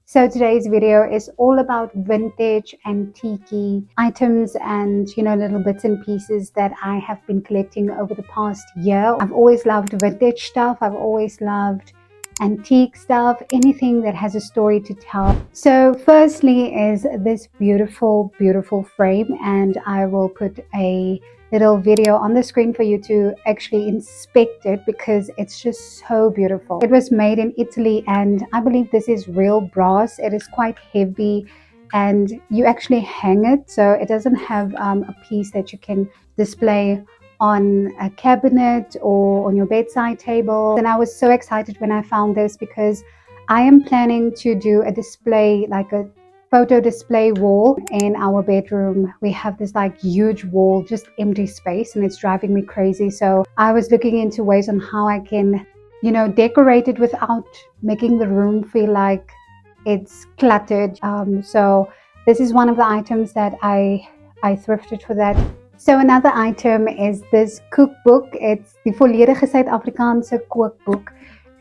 So today's video is all about vintage antique items and little bits and pieces that I have been collecting over the past year. I've always loved vintage stuff. I've always loved antique stuff, anything that has a story to tell. So firstly is this beautiful frame, and I will put a little video on the screen for you to actually inspect it because it's just so beautiful. It was made in Italy, and I believe this is real brass. It is quite heavy and you actually hang it, so it doesn't have a piece that you can display on a cabinet or on your bedside table. And I was so excited when I found this because I am planning to do a display, like a photo display wall in our bedroom. We have this like huge wall, just empty space, and it's driving me crazy. So I was looking into ways on how I can, decorate it without making the room feel like it's cluttered. So this is one of the items that I thrifted for that. So another item is this cookbook. It's the volledige Suid-Afrikaanse kookboek.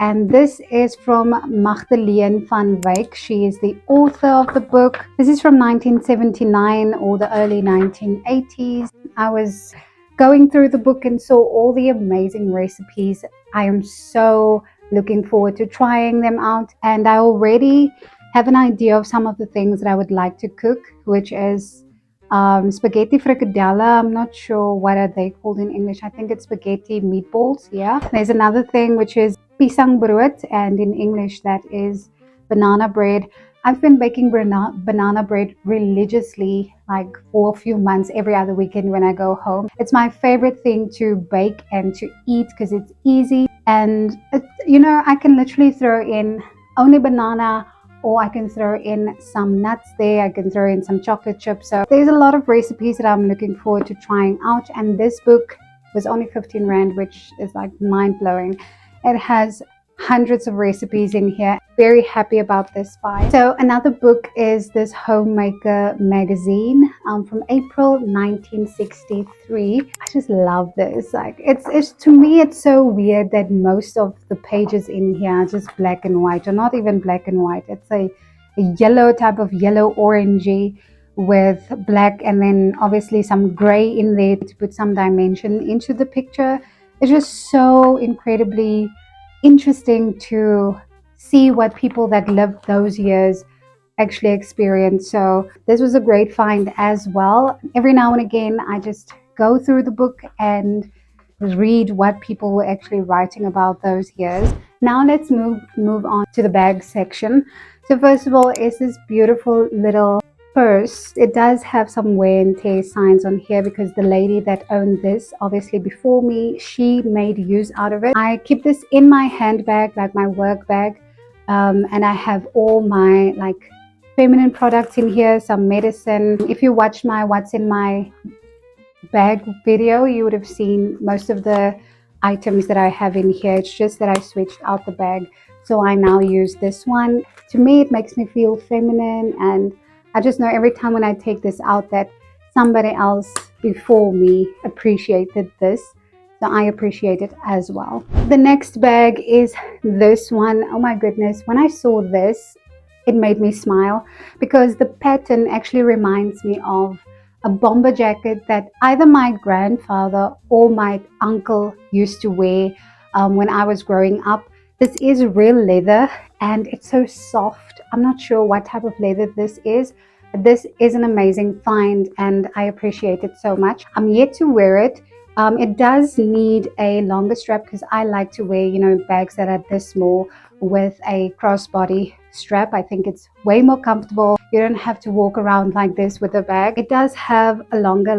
And this is from Magdalene van Wyk. She is the author of the book. This is from 1979 or the early 1980s. I was going through the book and saw all the amazing recipes. I am so looking forward to trying them out. And I already have an idea of some of the things that I would like to cook, which is spaghetti fricadella. I'm not sure what are they called in English. I think it's spaghetti meatballs. Yeah. There's another thing which is pisangbrood, and in English that is banana bread. I've been baking banana bread religiously, like for a few months, every other weekend when I go home. It's my favorite thing to bake and to eat because it's easy, and I can literally throw in only banana, or I can throw in some nuts there. I can throw in some chocolate chips. So there's a lot of recipes that I'm looking forward to trying out, and this book was only 15 Rand, which is like mind-blowing. It has hundreds of recipes in here. Very happy about this buy. So another book is this Homemaker magazine from April 1963. I just love this. Like it's to me, it's so weird that most of the pages in here are just black and white, or not even black and white. It's a yellow type of yellow orangey with black, and then obviously some gray in there to put some dimension into the picture. It's just so incredibly interesting to see what people that lived those years actually experienced. So this was a great find as well. Every now and again, I just go through the book and read what people were actually writing about those years. Now let's move on to the bag section. So first of all is this beautiful little purse. It does have some wear and tear signs on here because the lady that owned this, obviously before me, she made use out of it. I keep this in my handbag, like my work bag, and I have all my like feminine products in here, some medicine. If you watched my what's in my bag video, you would have seen most of the items that I have in here. It's just that I switched out the bag, so I now use this one. To me, it makes me feel feminine, and I just know every time when I take this out that somebody else before me appreciated this, so I appreciate it as well. The next bag is this one. Oh my goodness, when I saw this, it made me smile because the pattern actually reminds me of a bomber jacket that either my grandfather or my uncle used to wear when I was growing up. This is real leather and it's so soft. I'm not sure what type of leather this is. This is an amazing find and I appreciate it so much. I'm yet to wear it. It does need a longer strap because I like to wear, bags that are this small with a crossbody strap. I think it's way more comfortable. You don't have to walk around like this with a bag. It does have a longer,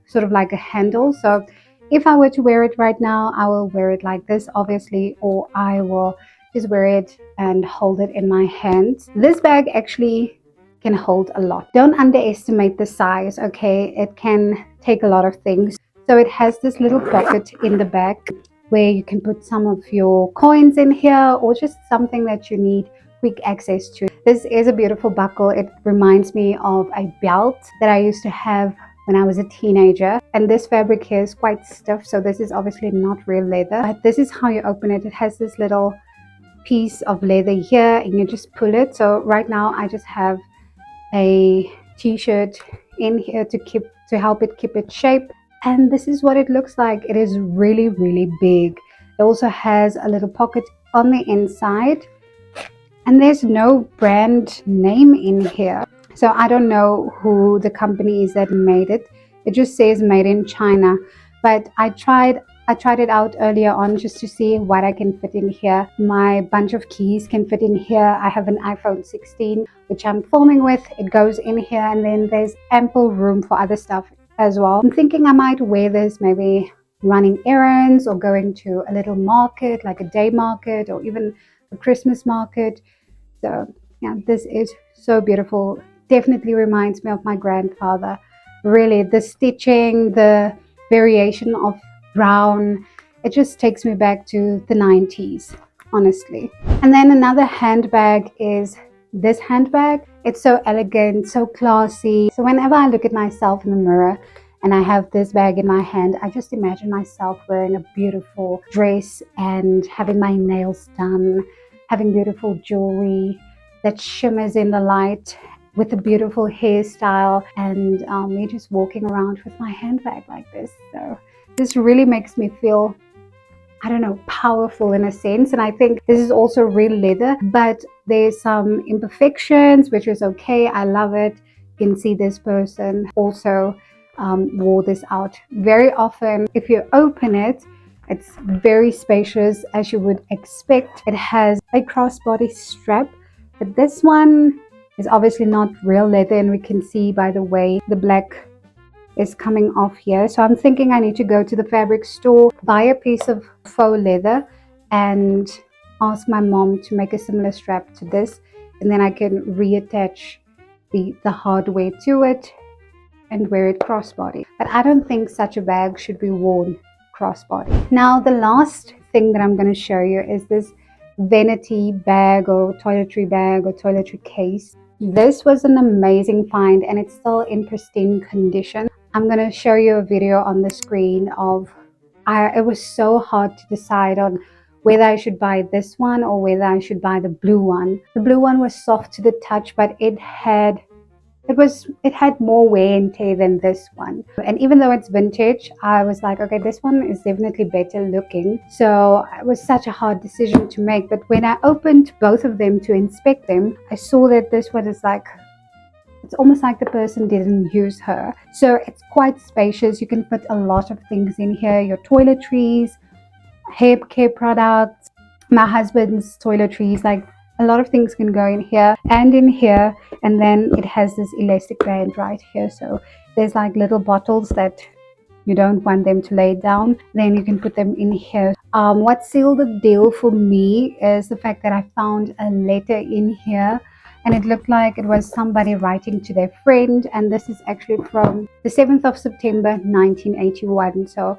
sort of like a handle. So if I were to wear it right now, I will wear it like this, obviously, or I will just wear it and hold it in my hands. This bag actually can hold a lot. Don't underestimate the size, okay? It can take a lot of things. So it has this little pocket in the back where you can put some of your coins in here or just something that you need quick access to. This is a beautiful buckle. It reminds me of a belt that I used to have when I was a teenager. And this fabric here is quite stiff, so this is obviously not real leather, but this is how you open it. It has this little piece of leather here and you just pull it. So right now I just have a t-shirt in here to help it keep its shape, and this is what it looks like. It is really, really big. It also has a little pocket on the inside, and there's no brand name in here, so I don't know who the company is that made it. It just says made in China, but I tried it out earlier on just to see what I can fit in here. My bunch of keys can fit in here. I have an iPhone 16 which I'm filming with. It goes in here, and then there's ample room for other stuff as well. I'm thinking I might wear this maybe running errands or going to a little market, like a day market or even a Christmas market. So yeah, this is so beautiful. Definitely reminds me of my grandfather. Really, the stitching, the variation of brown, it just takes me back to the 90s, honestly. And then another handbag is this handbag. It's so elegant, so classy. So whenever I look at myself in the mirror and I have this bag in my hand, I just imagine myself wearing a beautiful dress and having my nails done, having beautiful jewelry that shimmers in the light, with a beautiful hairstyle, and me just walking around with my handbag like this. So this really makes me feel, I don't know, powerful in a sense. And I think this is also real leather, but there's some imperfections, which is okay. I love it. You can see this person also wore this out. Very often, if you open it, it's very spacious, as you would expect. It has a crossbody strap, but this one is obviously not real leather, and we can see by the way the black is coming off here. So I'm thinking I need to go to the fabric store, buy a piece of faux leather, and ask my mom to make a similar strap to this, and then I can reattach the hardware to it and wear it crossbody. But I don't think such a bag should be worn crossbody. Now the last thing that I'm going to show you is this vanity bag or toiletry case. This was an amazing find, and it's still in pristine condition. I'm going to show you a video on the screen of it was so hard to decide on whether I should buy this one or whether I should buy the blue one. The blue one was soft to the touch, but it had more wear and tear than this one. And even though it's vintage, I was like, okay, this one is definitely better looking. So it was such a hard decision to make. But when I opened both of them to inspect them, I saw that this one is like, it's almost like the person didn't use her. So it's quite spacious. You can put a lot of things in here, your toiletries, hair care products, my husband's toiletries, like a lot of things can go in here and in here. And then it has this elastic band right here, so there's like little bottles that you don't want them to lay down, then you can put them in here. What sealed the deal for me is the fact that I found a letter in here, and it looked like it was somebody writing to their friend, and this is actually from the 7th of September 1981. So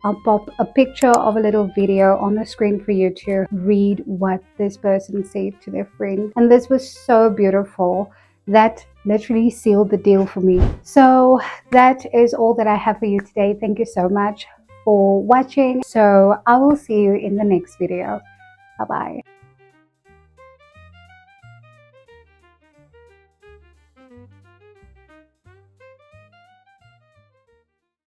I'll pop a picture of a little video on the screen for you to read what this person said to their friend. And this was so beautiful. That literally sealed the deal for me. So that is all that I have for you today. Thank you so much for watching. So I will see you in the next video. Bye bye.